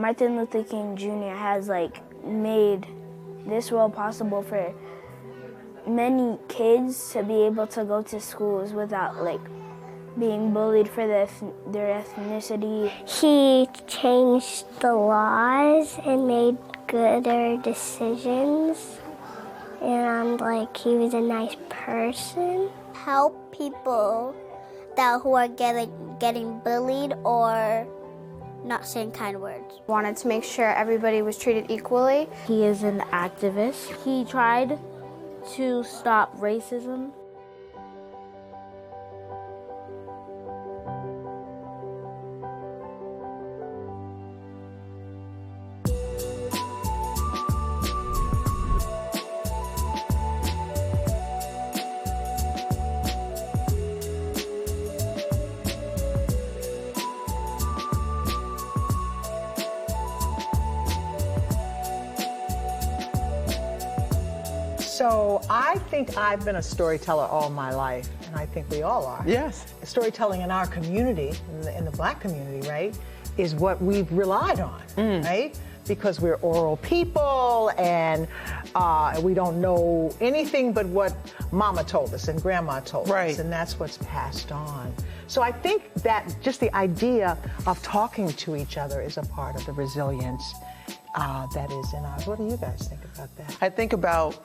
Martin Luther King Jr. has like made this world possible for many kids to be able to go to schools without like being bullied for their ethnicity. He changed the laws and made gooder decisions, and like he was a nice person. Help people who are getting bullied or not saying kind words. Wanted to make sure everybody was treated equally. He is an activist. He tried to stop racism. So I think I've been a storyteller all my life, and I think we all are. Yes. Storytelling in our community, in the Black community, right, is what we've relied on, right? Because we're oral people, and we don't know anything but what Mama told us and Grandma told us, and that's what's passed on. So I think that just the idea of talking to each other is a part of the resilience that is in us. What do you guys think about that? I think about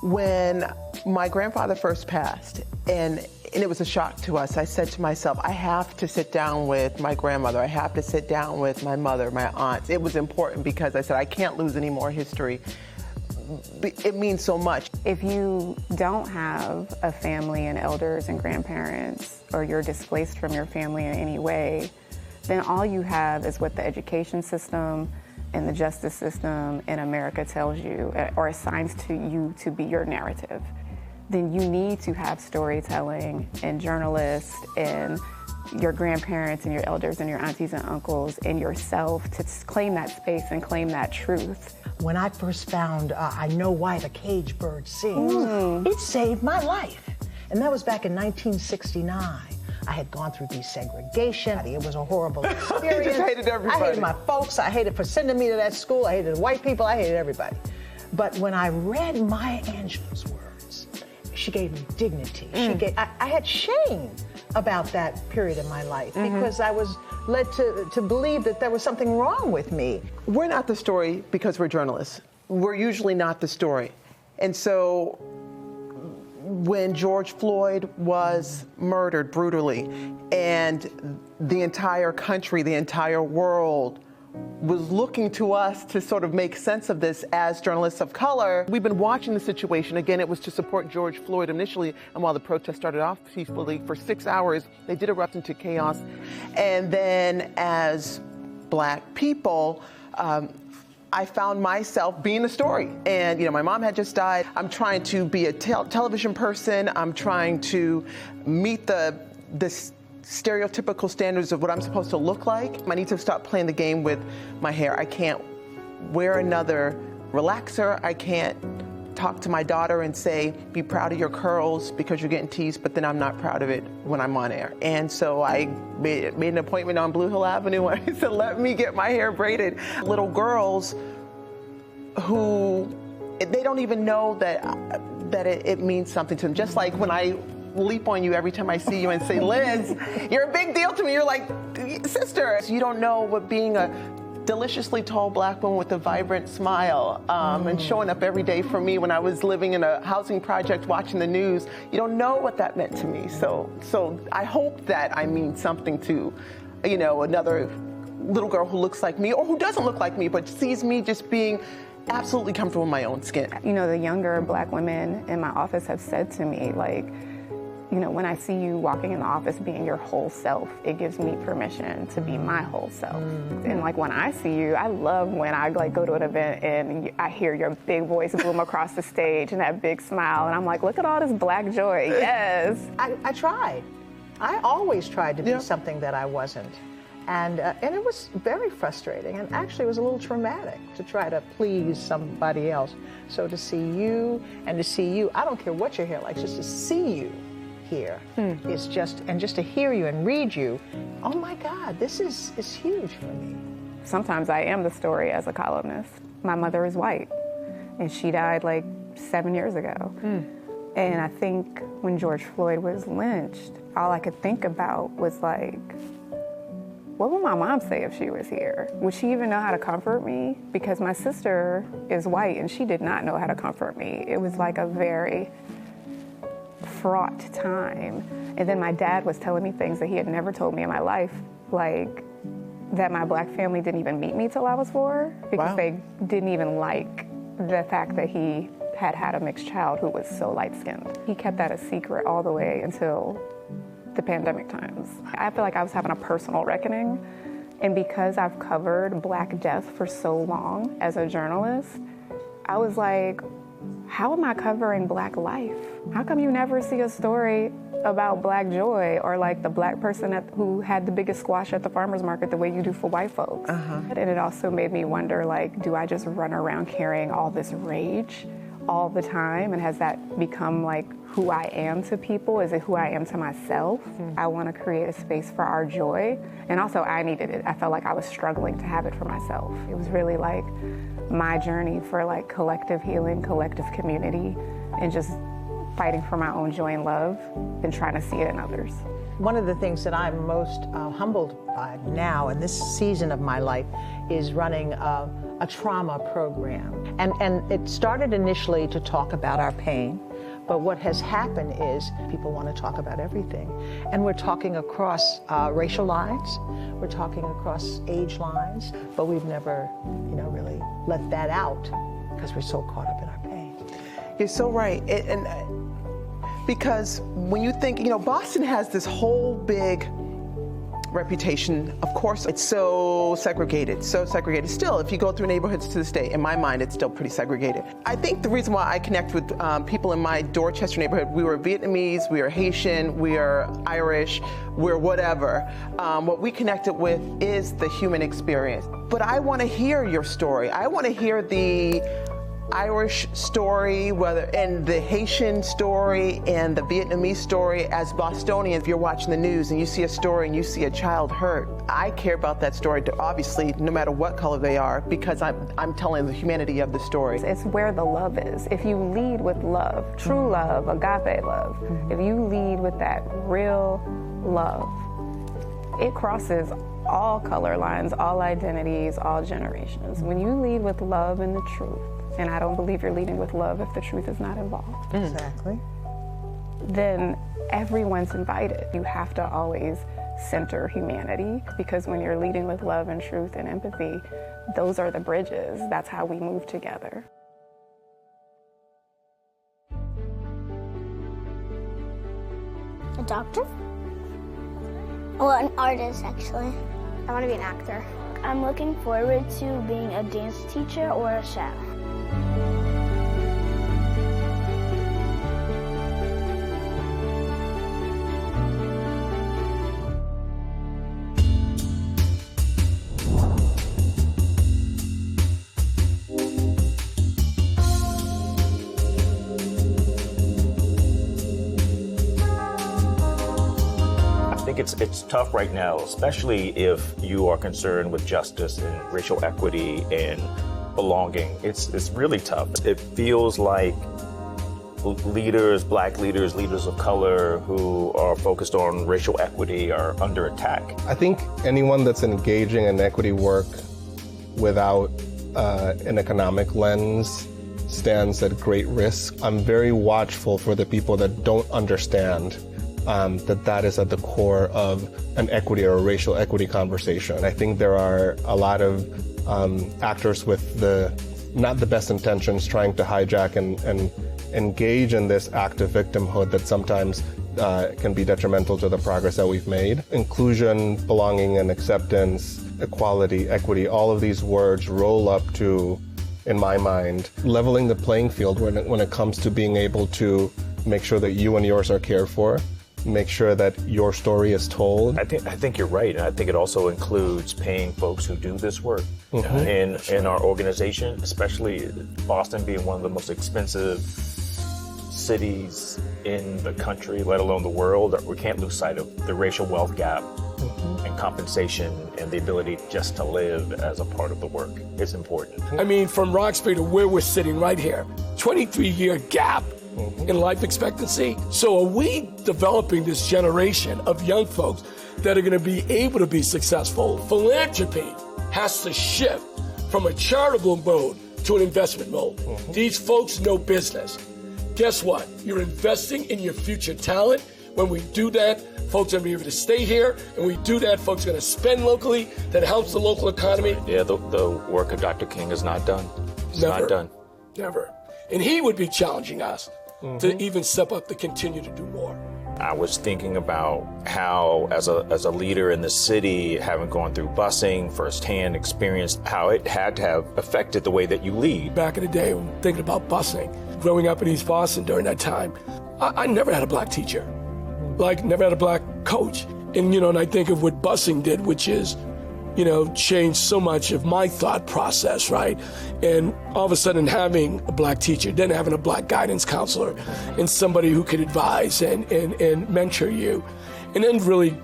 when my grandfather first passed, and it was a shock to us. I said to myself, I have to sit down with my grandmother. I have to sit down with my mother, my aunts. It was important because I said, I can't lose any more history. It means so much. If you don't have a family and elders and grandparents, or you're displaced from your family in any way, then all you have is what the education system and the justice system in America tells you or assigns to you to be your narrative. Then you need to have storytelling and journalists and your grandparents and your elders and your aunties and uncles and yourself to claim that space and claim that truth. When I first found I Know Why the Cage Bird Sings, it saved my life. And that was back in 1969. I had gone through desegregation. It was a horrible experience. You just hated everybody. I hated my folks. I hated for sending me to that school. I hated the white people. I hated everybody. But when I read Maya Angelou's words, she gave me dignity. I had shame about that period of my life because I was led to believe that there was something wrong with me. We're not the story because we're journalists. We're usually not the story. And so when George Floyd was murdered brutally and the entire country, the entire world was looking to us to sort of make sense of this as journalists of color, we've been watching the situation. Again, it was to support George Floyd initially, and while the protest started off peacefully, for 6 hours, they did erupt into chaos. And then as Black people, I found myself being the story. And, my mom had just died. I'm trying to be a television person. I'm trying to meet the stereotypical standards of what I'm supposed to look like. I need to stop playing the game with my hair. I can't wear another relaxer. I can't talk to my daughter and say, be proud of your curls because you're getting teased, but then I'm not proud of it when I'm on air. And so I made an appointment on Blue Hill Avenue and I said, let me get my hair braided. Little girls who, they don't even know that it means something to them. Just like when I leap on you every time I see you and say, Liz, you're a big deal to me. You're like, sister. So you don't know what being a deliciously tall Black woman with a vibrant smile and showing up every day for me when I was living in a housing project watching the news. You don't know what that meant to me. So I hope that I mean something to, another little girl who looks like me or who doesn't look like me but sees me just being absolutely comfortable in my own skin. The younger Black women in my office have said to me, like, when I see you walking in the office being your whole self, it gives me permission to be my whole self. And like when I see you, I love when I go to an event and I hear your big voice boom across the stage and that big smile. And I'm like, look at all this Black joy. Yes. I tried. I always tried to be something that I wasn't. And it was very frustrating, and actually it was a little traumatic to try to please somebody else. So to see you, I don't care what your hair like, just to see you here is just to hear you and read you, oh my God, this is huge for me. sometimes I am the story as a columnist. My mother is white, and she died like 7 years ago. And I think when George Floyd was lynched, all I could think about was like, what would my mom say if she was here? Would she even know how to comfort me? Because my sister is white and she did not know how to comfort me. It was like a very fraught time. And then my dad was telling me things that he had never told me in my life, like that my Black family didn't even meet me till I was 4 because they didn't even like the fact that he had a mixed child who was so light-skinned. He kept that a secret all the way until the pandemic times. I feel like I was having a personal reckoning, and because I've covered Black death for so long as a journalist, I was like, how am I covering Black life? How come you never see a story about Black joy or like the Black person who had the biggest squash at the farmer's market the way you do for white folks? And it also made me wonder, like, do I just run around carrying all this rage all the time, and has that become like who I am to people? Is it who I am to myself? I want to create a space for our joy, and also I needed it. I felt like I was struggling to have it for myself. It was really like my journey for like collective healing, collective community, and just fighting for my own joy and love and trying to see it in others. One of the things that I'm most humbled by now in this season of my life is running a trauma program. And it started initially to talk about our pain, but what has happened is people want to talk about everything. And we're talking across racial lines, we're talking across age lines, but we've never, really let that out because we're so caught up in our pain. You're so right. Because when you think, Boston has this whole big reputation. Of course, it's so segregated. Still, if you go through neighborhoods to this day, in my mind, it's still pretty segregated. I think the reason why I connect with people in my Dorchester neighborhood, we were Vietnamese, we are Haitian, we are Irish, we're whatever. What we connected with is the human experience. But I want to hear your story. I want to hear the Irish story, and the Haitian story and the Vietnamese story. As Bostonians, if you're watching the news and you see a story and you see a child hurt, I care about that story, obviously, no matter what color they are, because I'm telling the humanity of the story. It's where the love is. If you lead with love, true love, agape love, if you lead with that real love, it crosses all color lines, all identities, all generations. When you lead with love and the truth, and I don't believe you're leading with love if the truth is not involved. Exactly. Then everyone's invited. You have to always center humanity, because when you're leading with love and truth and empathy, those are the bridges. That's how we move together. A doctor? Well, an artist, actually. I want to be an actor. I'm looking forward to being a dance teacher or a chef. It's tough right now, especially if you are concerned with justice and racial equity and belonging. It's really tough. It feels like leaders, Black leaders, leaders of color who are focused on racial equity are under attack. I think anyone that's engaging in equity work without an economic lens stands at great risk. I'm very watchful for the people that don't understand that is at the core of an equity or a racial equity conversation. I think there are a lot of actors with not the best intentions trying to hijack and engage in this act of victimhood that sometimes can be detrimental to the progress that we've made. Inclusion, belonging, and acceptance, equality, equity, all of these words roll up to, in my mind, leveling the playing field when it comes to being able to make sure that you and yours are cared for, make sure that your story is told. I think you're right, and I think it also includes paying folks who do this work in our organization, especially Boston being one of the most expensive cities in the country, let alone the world. We can't lose sight of the racial wealth gap And compensation and the ability just to live as a part of the work is important. I mean, from Roxbury to where we're sitting right here, 23-year gap in life expectancy. So are we developing this generation of young folks that are going to be able to be successful? Philanthropy has to shift from a charitable mode to an investment mode. These folks know business. Guess what? You're investing in your future talent. When we do that, folks are going to be able to stay here, and we do that, folks are going to spend locally. That helps the local economy. Yeah, the work of Dr. King is not done. It's Never. not done. Never. And he would be challenging us to even step up to continue to do more. I was thinking about how, as a leader in the city, having gone through busing, firsthand experience, how it had to have affected the way that you lead. Back in the day, when thinking about busing, growing up in East Boston during that time, I never had a black teacher. Like, never had a black coach. And, and I think of what busing did, which is, changed so much of my thought process, right? And all of a sudden having a black teacher, then having a black guidance counselor, and somebody who could advise and mentor you. And then really,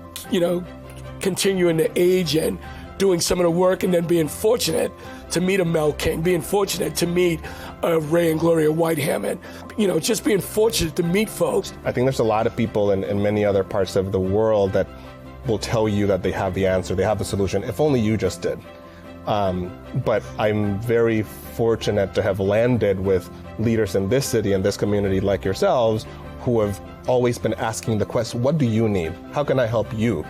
continuing to age and doing some of the work, and then being fortunate to meet a Mel King, being fortunate to meet Ray and Gloria Whiteham, and just being fortunate to meet folks. I think there's a lot of people in many other parts of the world that will tell you that they have the answer, they have the solution, if only you just did. But I'm very fortunate to have landed with leaders in this city and this community like yourselves, who have always been asking the question, what do you need? How can I help you?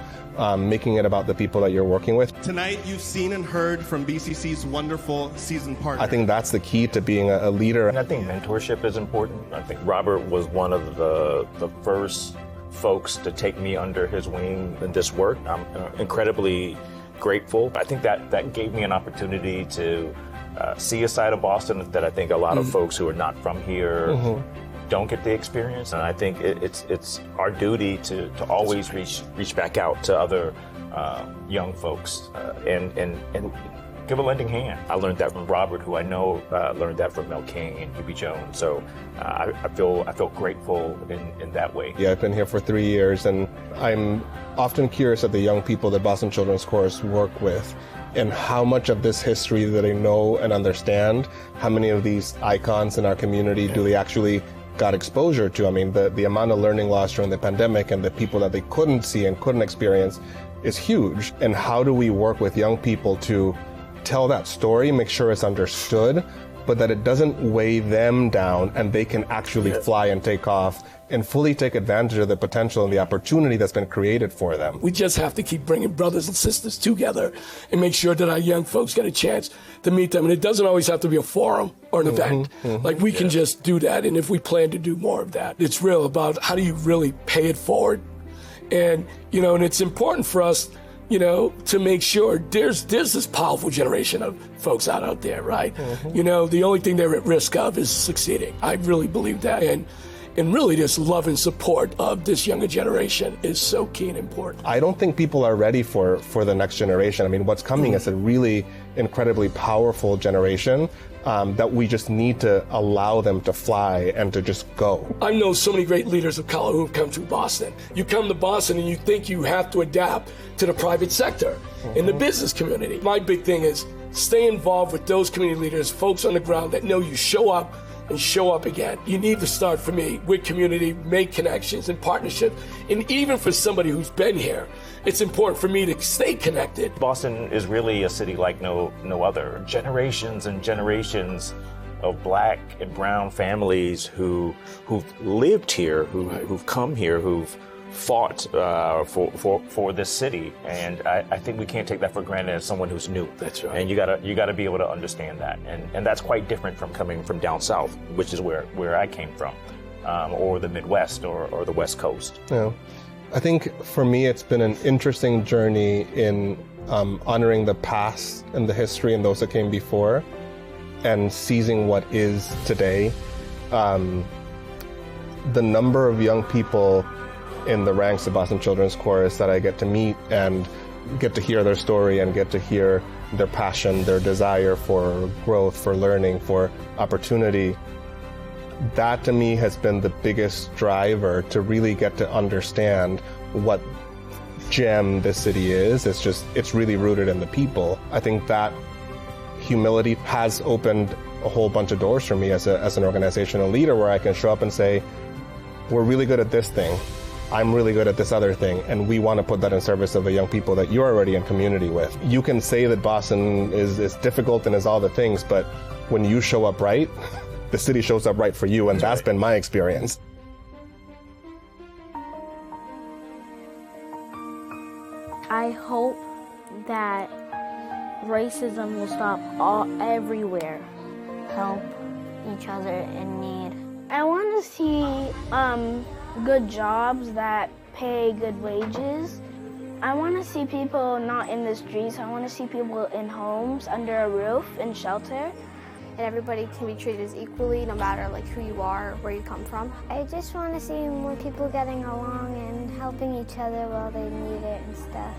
Making it about the people that you're working with. Tonight, you've seen and heard from BCC's wonderful season partner. I think that's the key to being a leader. And I think mentorship is important. I think Robert was one of the first folks to take me under his wing in this work. I'm incredibly grateful. I think that gave me an opportunity to see a side of Boston that I think a lot of folks who are not from here don't get the experience. And I think it's our duty to always reach back out to other young folks and give a lending hand. I learned that from Robert, who I know learned that from Mel King and Hubie Jones. So I feel grateful in that way. Yeah, I've been here for 3 years, and I'm often curious at the young people that Boston Children's Chorus work with, and how much of this history that they know and understand, how many of these icons in our community do they actually got exposure to. I mean, the amount of learning loss during the pandemic and the people that they couldn't see and couldn't experience is huge. And how do we work with young people to tell that story, make sure it's understood, but that it doesn't weigh them down and they can actually fly and take off and fully take advantage of the potential and the opportunity that's been created for them. We just have to keep bringing brothers and sisters together and make sure that our young folks get a chance to meet them. And it doesn't always have to be a forum or an event. Like, we can just do that. And if we plan to do more of that, it's real about how do you really pay it forward. And, and it's important for us, to make sure there's this powerful generation of folks out there, right? The only thing they're at risk of is succeeding. I really believe that. And really this love and support of this younger generation is so key and important. I don't think people are ready for the next generation. I mean, what's coming is a really incredibly powerful generation that we just need to allow them to fly and to just go. I know so many great leaders of color who have come to Boston. You come to Boston and you think you have to adapt to the private sector in the business community. My big thing is stay involved with those community leaders, folks on the ground that know you show up and show up again. You need to start, for me, with community, make connections and partnerships. And even for somebody who's been here, it's important for me to stay connected. Boston is really a city like no other. Generations and generations of black and brown families who've lived here, who've come here, who've fought for this city, and I think we can't take that for granted as someone who's new. That's right. And you gotta be able to understand that, and that's quite different from coming from down south, which is where I came from, or the Midwest or the West Coast. Yeah. I think for me it's been an interesting journey in honoring the past and the history and those that came before, and seizing what is today. The number of young people in the ranks of Boston Children's Chorus that I get to meet and get to hear their story and get to hear their passion, their desire for growth, for learning, for opportunity. That to me has been the biggest driver to really get to understand what gem this city is. It's really rooted in the people. I think that humility has opened a whole bunch of doors for me as an organizational leader, where I can show up and say, we're really good at this thing. I'm really good at this other thing, and we want to put that in service of the young people that you're already in community with. You can say that Boston is difficult and is all the things, but when you show up right, the city shows up right for you, and that's been my experience. I hope that racism will stop everywhere. Help each other in need. I want to see good jobs that pay good wages. I want to see people not in the streets. I want to see people in homes, under a roof, in shelter. And everybody can be treated as equally, no matter like who you are or where you come from. I just want to see more people getting along and helping each other while they need it and stuff.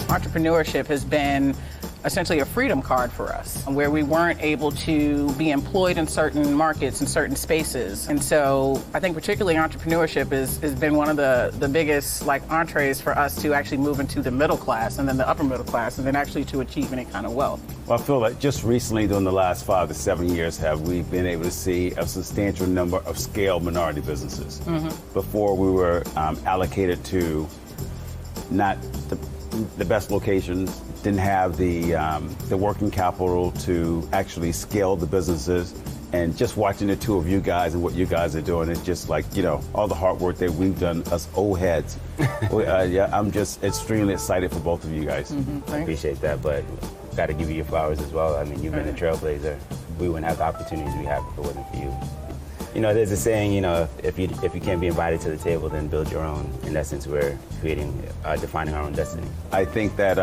Entrepreneurship has been essentially a freedom card for us, where we weren't able to be employed in certain markets and certain spaces. And so I think particularly entrepreneurship has been one of the biggest entrees for us to actually move into the middle class and then the upper middle class and then actually to achieve any kind of wealth. Well, I feel like just recently during the last 5 to 7 years have we been able to see a substantial number of scale minority businesses. Before we were allocated to not the best locations, didn't have the working capital to actually scale the businesses. And just watching the two of you guys and what you guys are doing, it's just like, all the hard work that we've done, us old heads. I'm just extremely excited for both of you guys. I appreciate that, but got to give you your flowers as well. I mean, you've been a trailblazer. We wouldn't have the opportunities we have if it wasn't for you. There's a saying, if you can't be invited to the table, then build your own. In essence, we're defining our own destiny. I think that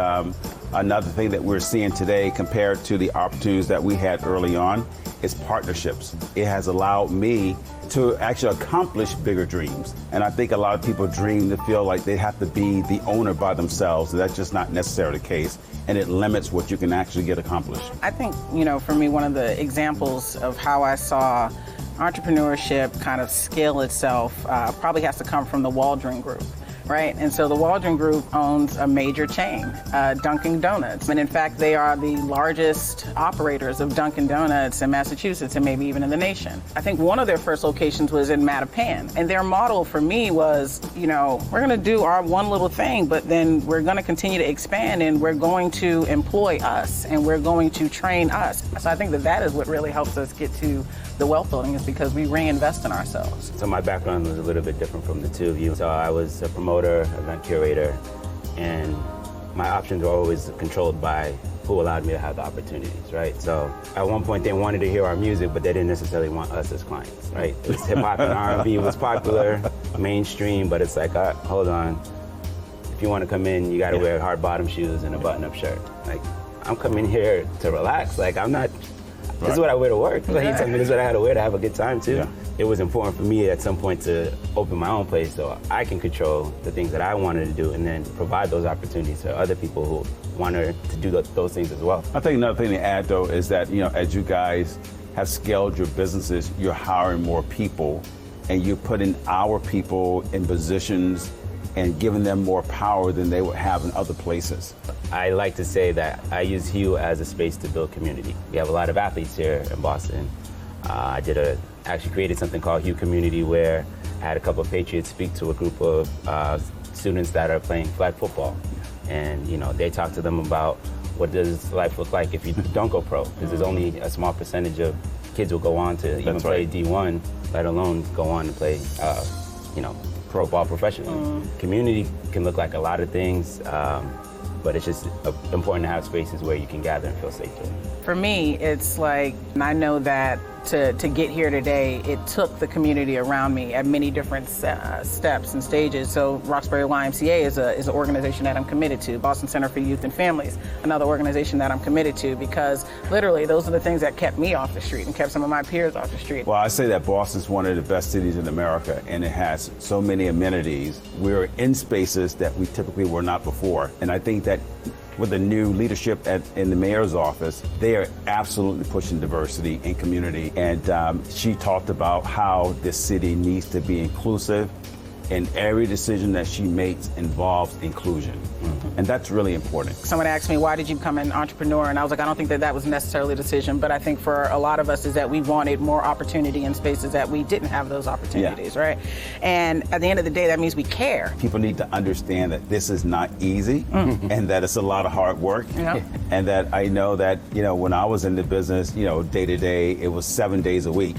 another thing that we're seeing today compared to the opportunities that we had early on is partnerships. It has allowed me to actually accomplish bigger dreams. And I think a lot of people dream to feel like they have to be the owner by themselves. That's just not necessarily the case. And it limits what you can actually get accomplished. I think, for me, one of the examples of how I saw entrepreneurship kind of scale itself probably has to come from the Waldron Group, right? And so the Waldron Group owns a major chain, Dunkin' Donuts. And in fact, they are the largest operators of Dunkin' Donuts in Massachusetts and maybe even in the nation. I think one of their first locations was in Mattapan. And their model for me was, we're going to do our one little thing, but then we're going to continue to expand and we're going to employ us and we're going to train us. So I think that is what really helps us get to the wealth building, is because we reinvest in ourselves. So my background was a little bit different from the two of you. So I was a promoter, event curator, and my options were always controlled by who allowed me to have the opportunities, right? So at one point they wanted to hear our music, but they didn't necessarily want us as clients, right? It was hip hop and R&B was popular, mainstream, but it's like, hold on. If you want to come in, you got to wear hard bottom shoes and a button-up shirt. Like, I'm coming here to relax. Like, I'm not. This is what I wear to work. Like, he told me this is what I had to wear to have a good time too. It was important for me at some point to open my own place so I can control the things that I wanted to do and then provide those opportunities to other people who wanted to do those things as well. I think another thing to add though is that, as you guys have scaled your businesses, you're hiring more people and you're putting our people in positions and giving them more power than they would have in other places. I like to say that I use Hue as a space to build community. We have a lot of athletes here in Boston. I actually created something called Hue Community, where I had a couple of Patriots speak to a group of students that are playing flag football. And they talk to them about what does life look like if you don't go pro, because there's only a small percentage of kids will go on to even play D1, let alone go on to play pro ball professionally. Community can look like a lot of things, but it's just important to have spaces where you can gather and feel safe. For me, it's like, I know that to get here today, it took the community around me at many different steps and stages. So Roxbury YMCA is an organization that I'm committed to. Boston Center for Youth and Families, another organization that I'm committed to, because literally those are the things that kept me off the street and kept some of my peers off the street. Well, I say that Boston's one of the best cities in America, and it has so many amenities. We're in spaces that we typically were not before. And I think that with the new leadership in the mayor's office, they are absolutely pushing diversity and community. And she talked about how this city needs to be inclusive, and every decision that she makes involves inclusion. And that's really important. Someone asked me, why did you become an entrepreneur? And I was like, I don't think that was necessarily a decision, but I think for a lot of us is that we wanted more opportunity in spaces that we didn't have those opportunities, right? And at the end of the day, that means we care. People need to understand that this is not easy and that it's a lot of hard work. And that I know that, when I was in the business, day to day, it was 7 days a week.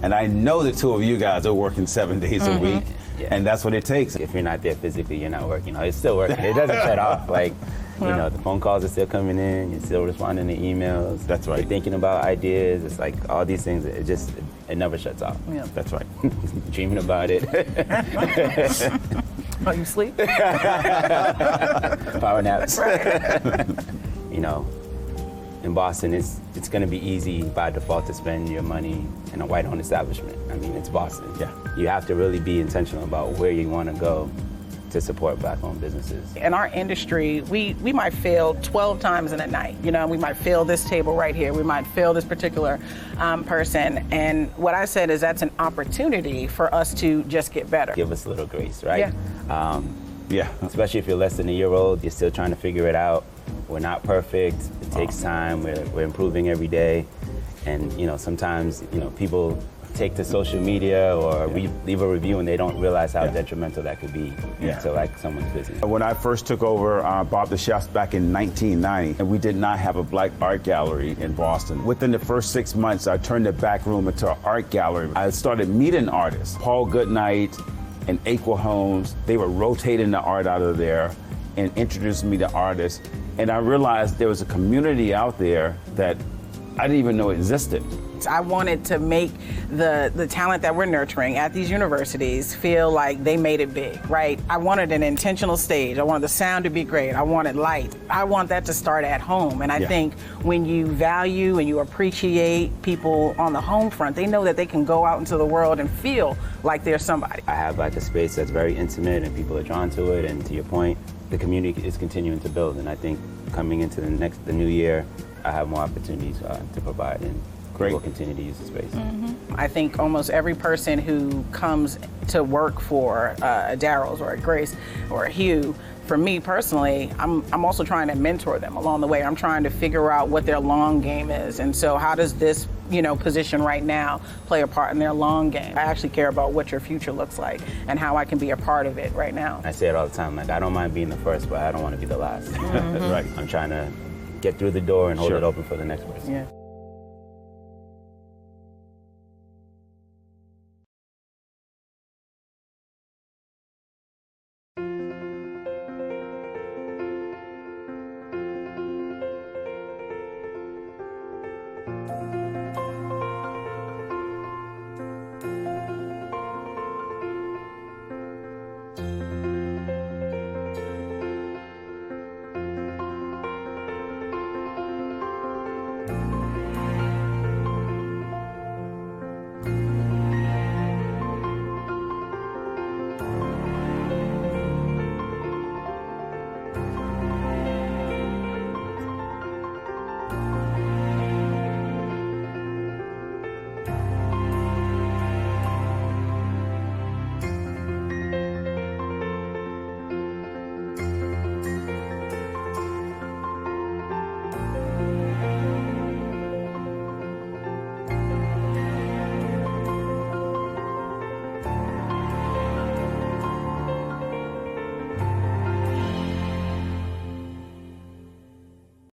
And I know the two of you guys are working 7 days a week. Yeah. And that's what it takes. If you're not there physically, you're not working. It's still working. It doesn't shut off. The phone calls are still coming in. You're still responding to emails. That's right. You're thinking about ideas. It's like all these things. It never shuts off. Yeah. That's right. Dreaming about it. Oh, you sleep? Power naps. In Boston, it's going to be easy by default to spend your money in a white-owned establishment. I mean, it's Boston. Yeah. You have to really be intentional about where you want to go to support Black-owned businesses. In our industry, we might fail 12 times in a night. We might fail this table right here. We might fail this particular person. And what I said is that's an opportunity for us to just get better. Give us a little grace, right? Yeah. Especially if you're less than a year old, you're still trying to figure it out. We're not perfect. It takes time. We're improving every day. And, sometimes, people take to social media or leave a review and they don't realize how detrimental that could be to someone's business. When I first took over Bob the Chef's back in 1990, and we did not have a Black art gallery in Boston. Within the first 6 months, I turned the back room into an art gallery. I started meeting artists. Paul Goodnight and Aqua Holmes, they were rotating the art out of there and introduced me to artists. And I realized there was a community out there that I didn't even know existed. I wanted to make the talent that we're nurturing at these universities feel like they made it big, right? I wanted an intentional stage. I wanted the sound to be great. I wanted light. I want that to start at home. And I think when you value and you appreciate people on the home front, they know that they can go out into the world and feel like they're somebody. I have a space that's very intimate and people are drawn to it. And to your point, the community is continuing to build. And I think coming into the new year, I have more opportunities to provide, and we'll continue to use the space. I think almost every person who comes to work for a Daryl's or a Grace or a Hugh, for me personally, I'm also trying to mentor them along the way. I'm trying to figure out what their long game is. And so how does this position right now play a part in their long game? I actually care about what your future looks like and how I can be a part of it right now. I say it all the time, I don't mind being the first, but I don't want to be the last. Right. I'm trying to get through the door and hold it open for the next person. Yeah.